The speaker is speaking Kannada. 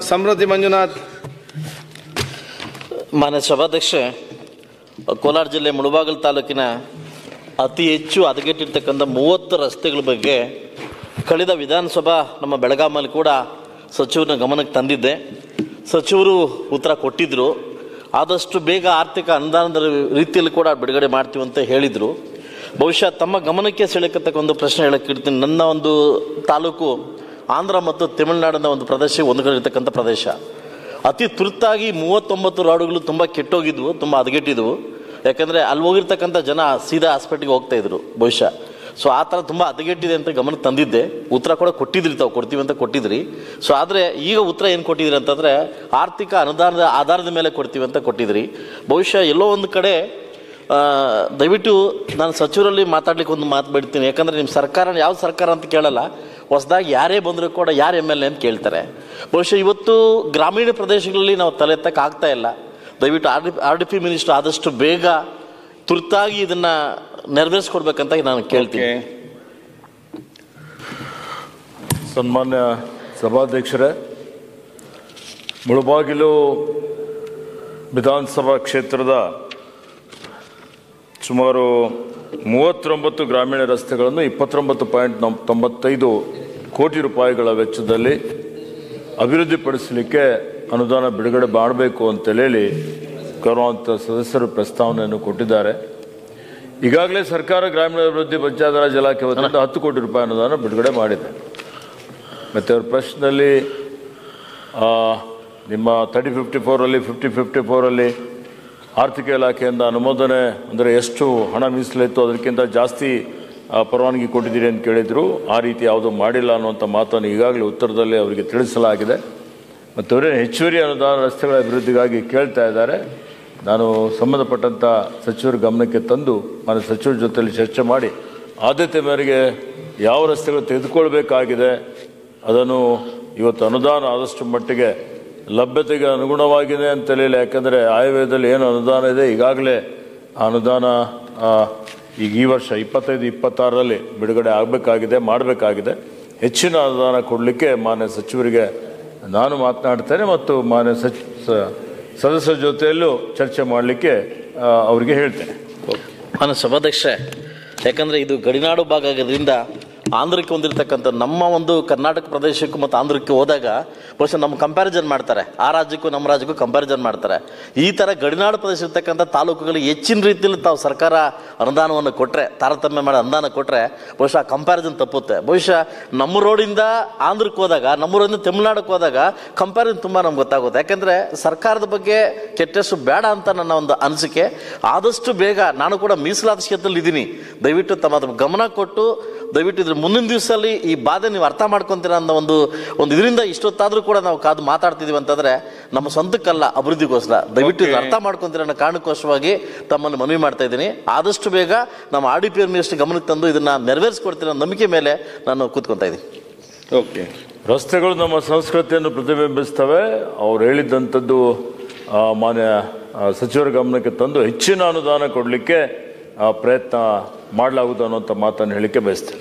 ಸಮೃದ್ಧಿ ಮಂಜುನಾಥ್. ಮಾನ್ಯ ಸಭಾಧ್ಯಕ್ಷೆ, ಕೋಲಾರ ಜಿಲ್ಲೆ ಮುಳಬಾಗಿಲು ತಾಲೂಕಿನ ಅತಿ ಹೆಚ್ಚು ಹದಗೆಟ್ಟಿರ್ತಕ್ಕಂಥ 30 ರಸ್ತೆಗಳ ಬಗ್ಗೆ ಕಳೆದ ವಿಧಾನಸಭಾ ನಮ್ಮ ಬೆಳಗಾಮಲ್ಲಿ ಕೂಡ ಸಚಿವರ ಗಮನಕ್ಕೆ ತಂದಿದ್ದೆ. ಸಚಿವರು ಉತ್ತರ ಕೊಟ್ಟಿದ್ದರು. ಆದಷ್ಟು ಬೇಗ ಆರ್ಥಿಕ ಅನುದಾನದ ರೀತಿಯಲ್ಲಿ ಕೂಡ ಬಿಡುಗಡೆ ಮಾಡ್ತೀವಿ ಅಂತ ಹೇಳಿದರು. ಬಹುಶಃ ತಮ್ಮ ಗಮನಕ್ಕೆ ಸೆಳೆಯತಕ್ಕ ಒಂದು ಪ್ರಶ್ನೆ ಹೇಳಕ್ಕಿಡ್ತೀನಿ. ನನ್ನ ಒಂದು ತಾಲೂಕು ಆಂಧ್ರ ಮತ್ತು ತಮಿಳುನಾಡಿನ ಒಂದು ಪ್ರದೇಶ ಹೊಂದಿಕೊಂಡಿರ್ತಕ್ಕಂಥ ಪ್ರದೇಶ. ಅತಿ ತುರ್ತಾಗಿ 39 ರೋಡುಗಳು ತುಂಬ ಕೆಟ್ಟೋಗಿದ್ವು, ತುಂಬ ಹದಗೆಟ್ಟಿದ್ವು. ಯಾಕಂದರೆ ಅಲ್ಲಿ ಹೋಗಿರ್ತಕ್ಕಂಥ ಜನ ಸೀದಾ ಹಾಸ್ಪಿಟ್ಲಿಗೆ ಹೋಗ್ತಾಯಿದ್ರು ಬಹುಶಃ. ಸೊ ಆ ಥರ ತುಂಬ ಹದಗೆಟ್ಟಿದೆ ಅಂತ ಗಮನಕ್ಕೆ ತಂದಿದ್ದೆ. ಉತ್ತರ ಕೂಡ ಕೊಟ್ಟಿದ್ರಿ, ತಾವು ಕೊಡ್ತೀವಿ ಅಂತ ಕೊಟ್ಟಿದ್ರಿ. ಸೊ ಆದರೆ ಈಗ ಉತ್ತರ ಏನು ಕೊಟ್ಟಿದ್ರಿ ಅಂತಂದರೆ ಆರ್ಥಿಕ ಅನುದಾನದ ಆಧಾರದ ಮೇಲೆ ಕೊಡ್ತೀವಿ ಅಂತ ಕೊಟ್ಟಿದ್ರಿ. ಬಹುಶಃ ಎಲ್ಲೋ ಒಂದು ಕಡೆ ದಯವಿಟ್ಟು ನಾನು ಸಚಿವರಲ್ಲಿ ಮಾತಾಡ್ಲಿಕ್ಕೆ ಒಂದು ಮಾತು ಬಿಡ್ತೀನಿ. ಯಾಕಂದರೆ ನಿಮ್ಮ ಸರ್ಕಾರ ಯಾವ ಸರ್ಕಾರ ಅಂತ ಕೇಳಲ್ಲ, ಹೊಸದಾಗಿ ಯಾರೇ ಬಂದರೂ ಕೂಡ ಯಾರು MLA ಅಂತ ಕೇಳ್ತಾರೆ. ಬಹುಶಃ ಇವತ್ತು ಗ್ರಾಮೀಣ ಪ್ರದೇಶಗಳಲ್ಲಿ ನಾವು ತಲೆ ಎತ್ತಕ್ಕೆ ಆಗ್ತಾ ಇಲ್ಲ. ದಯವಿಟ್ಟು RDP ಮಿನಿಸ್ಟರ್ ಆದಷ್ಟು ಬೇಗ ತುರ್ತಾಗಿ ಇದನ್ನು ನೆರವೇರಿಸ್ಕೊಡ್ಬೇಕಂತ ನಾನು ಕೇಳ್ತೀನಿ. ಸನ್ಮಾನ್ಯ ಸಭಾಧ್ಯಕ್ಷರೇ, ಮುಳಬಾಗಿಲು ವಿಧಾನಸಭಾ ಕ್ಷೇತ್ರದ ಸುಮಾರು 39 ಗ್ರಾಮೀಣ ರಸ್ತೆಗಳನ್ನು 29.95 ಕೋಟಿ ರೂಪಾಯಿಗಳ ವೆಚ್ಚದಲ್ಲಿ ಅಭಿವೃದ್ಧಿಪಡಿಸಲಿಕ್ಕೆ ಅನುದಾನ ಬಿಡುಗಡೆ ಮಾಡಬೇಕು ಅಂತೇಳಿ ಗೌರವಾನ್ವಿತ ಸದಸ್ಯರು ಪ್ರಸ್ತಾವನೆಯನ್ನು ಕೊಟ್ಟಿದ್ದಾರೆ. ಈಗಾಗಲೇ ಸರ್ಕಾರ ಗ್ರಾಮೀಣಾಭಿವೃದ್ಧಿ ಪಂಚಾಯತ್ ರಾಜ್ ಇಲಾಖೆ ವತಿಯಿಂದ 10 ಕೋಟಿ ರೂಪಾಯಿ ಅನುದಾನ ಬಿಡುಗಡೆ ಮಾಡಿದೆ. ಮತ್ತು ಅವ್ರ ಪ್ರಶ್ನೆಯಲ್ಲಿ ನಿಮ್ಮ 3054ರಲ್ಲಿ 5054ರಲ್ಲಿ ಆರ್ಥಿಕ ಇಲಾಖೆಯಿಂದ ಅನುಮೋದನೆ ಅಂದರೆ ಎಷ್ಟು ಹಣ ಮೀಸಲಿತ್ತು ಅದಕ್ಕಿಂತ ಜಾಸ್ತಿ ಪರವಾನಗಿ ಕೊಟ್ಟಿದ್ದೀರಿ ಅಂತ ಕೇಳಿದರು. ಆ ರೀತಿ ಯಾವುದೂ ಮಾಡಿಲ್ಲ ಅನ್ನುವಂಥ ಮಾತನ್ನು ಈಗಾಗಲೇ ಉತ್ತರದಲ್ಲಿ ಅವರಿಗೆ ತಿಳಿಸಲಾಗಿದೆ. ಮತ್ತು ಅವರೇ ಹೆಚ್ಚುವರಿ ಅನುದಾನ ರಸ್ತೆಗಳ ಅಭಿವೃದ್ಧಿಗಾಗಿ ಕೇಳ್ತಾ ಇದ್ದಾರೆ. ನಾನು ಸಂಬಂಧಪಟ್ಟಂಥ ಸಚಿವರ ಗಮನಕ್ಕೆ ತಂದು ನಾನು ಸಚಿವರ ಜೊತೆಯಲ್ಲಿ ಚರ್ಚೆ ಮಾಡಿ ಆದ್ಯತೆ ಮೇರೆಗೆ ಯಾವ ರಸ್ತೆಗಳು ತೆಗೆದುಕೊಳ್ಬೇಕಾಗಿದೆ ಅದನ್ನು ಇವತ್ತು ಅನುದಾನ ಆದಷ್ಟು ಮಟ್ಟಿಗೆ ಲಭ್ಯತೆಗೆ ಅನುಗುಣವಾಗಿದೆ ಅಂತೇಳಿ, ಯಾಕಂದರೆ ಆಯವ್ಯಯದಲ್ಲಿ ಏನು ಅನುದಾನ ಇದೆ ಈಗಾಗಲೇ ಆ ಅನುದಾನ ಈಗ ಈ ವರ್ಷ 25-26ರಲ್ಲಿ ಬಿಡುಗಡೆ ಮಾಡಬೇಕಾಗಿದೆ. ಹೆಚ್ಚಿನ ಅನುದಾನ ಕೊಡಲಿಕ್ಕೆ ಮಾನ್ಯ ಸಚಿವರಿಗೆ ನಾನು ಮಾತನಾಡ್ತೇನೆ ಮತ್ತು ಮಾನ್ಯ ಸದಸ್ಯರ ಜೊತೆಯಲ್ಲೂ ಚರ್ಚೆ ಮಾಡಲಿಕ್ಕೆ ಅವರಿಗೆ ಹೇಳ್ತೇನೆ. ಮಾನ್ಯ ಸಭಾಧ್ಯಕ್ಷೆ, ಯಾಕಂದರೆ ಇದು ಗಡಿನಾಡು ಭಾಗ ಆಗೋದ್ರಿಂದ ಆಂಧ್ರಕ್ಕೆ ಹೊಂದಿರತಕ್ಕಂಥ ನಮ್ಮ ಒಂದು ಕರ್ನಾಟಕ ಪ್ರದೇಶಕ್ಕೂ ಮತ್ತು ಆಂಧ್ರಕ್ಕೆ ಹೋದಾಗ ಬಹುಶಃ ನಮ್ಮ ಕಂಪ್ಯಾರಿಸನ್ ಮಾಡ್ತಾರೆ. ಆ ರಾಜ್ಯಕ್ಕೂ ನಮ್ಮ ರಾಜ್ಯಕ್ಕೂ ಕಂಪ್ಯಾರಿಸನ್ ಮಾಡ್ತಾರೆ. ಈ ಥರ ಗಡಿನಾಡು ಪ್ರದೇಶ ಇರ್ತಕ್ಕಂಥ ತಾಲೂಕುಗಳಿಗೆ ಹೆಚ್ಚಿನ ರೀತಿಯಲ್ಲಿ ತಾವು ಸರ್ಕಾರ ಅನುದಾನವನ್ನು ಕೊಟ್ಟರೆ, ತಾರತಮ್ಯ ಮಾಡಿ ಅನುದಾನ ಕೊಟ್ಟರೆ ಬಹುಶಃ ಕಂಪ್ಯಾರಿಸನ್ ತಪ್ಪುತ್ತೆ. ಬಹುಶಃ ನಮ್ಮ ರೋಡಿಂದ ಆಂಧ್ರಕ್ಕೆ ಹೋದಾಗ, ನಮ್ಮ ರೋಡಿಂದ ತಮಿಳುನಾಡಕ್ಕೆ ಹೋದಾಗ ಕಂಪ್ಯಾರಿಸನ್ ತುಂಬ ನಮ್ಗೆ ಗೊತ್ತಾಗುತ್ತೆ. ಯಾಕೆಂದರೆ ಸರ್ಕಾರದ ಬಗ್ಗೆ ಕೆಟ್ಟಷ್ಟು ಬೇಡ ಅಂತ ನನ್ನ ಒಂದು ಅನಿಸಿಕೆ. ಆದಷ್ಟು ಬೇಗ ನಾನು ಕೂಡ ಮೀಸಲಾದ ಕ್ಷೇತ್ರದಲ್ಲಿ ಇದ್ದೀನಿ. ದಯವಿಟ್ಟು ತಮ್ಮ ಗಮನ ಕೊಟ್ಟು ದಯವಿಟ್ಟು ಇದ್ರ ಮುಂದಿನ ದಿವಸದಲ್ಲಿ ಈ ಬಾಧೆ ನೀವು ಅರ್ಥ ಮಾಡ್ಕೊತೀರ ಅನ್ನೋ ಒಂದು ಇದರಿಂದ ಇಷ್ಟೊತ್ತಾದರೂ ಕೂಡ ನಾವು ಕಾದು ಮಾತಾಡ್ತಿದ್ದೀವಿ ಅಂತಂದರೆ ನಮ್ಮ ಸ್ವಂತಕ್ಕಲ್ಲ, ಅಭಿವೃದ್ಧಿಗೋಸ್ಕರ. ದಯವಿಟ್ಟು ಇದು ಅರ್ಥ ಮಾಡ್ಕೊತೀರ ಅನ್ನೋ ಕಾರಣಕ್ಕೋಸ್ಕರವಾಗಿ ತಮ್ಮನ್ನು ಮನವಿ ಮಾಡ್ತಾ ಇದ್ದೀನಿ. ಆದಷ್ಟು ಬೇಗ ನಮ್ಮ RDP ಮಿನಿಸ್ಟರ್ ಗಮನಕ್ಕೆ ತಂದು ಇದನ್ನು ನೆರವೇರಿಸ್ಕೊಡ್ತೀರ ಅನ್ನೋ ನಂಬಿಕೆ ಮೇಲೆ ನಾನು ಕೂತ್ಕೊತಾ ಇದ್ದೀನಿ. ಓಕೆ, ರಸ್ತೆಗಳು ನಮ್ಮ ಸಂಸ್ಕೃತಿಯನ್ನು ಪ್ರತಿಬಿಂಬಿಸ್ತವೆ. ಅವ್ರು ಹೇಳಿದ್ದಂಥದ್ದು ಮಾನ್ಯ ಸಚಿವರ ಗಮನಕ್ಕೆ ತಂದು ಹೆಚ್ಚಿನ ಅನುದಾನ ಕೊಡಲಿಕ್ಕೆ ಪ್ರಯತ್ನ ಮಾಡಲಾಗುವುದು ಅನ್ನೋಂಥ ಮಾತನ್ನು ಹೇಳಿಕೆ ಬಯಸ್ತೇನೆ.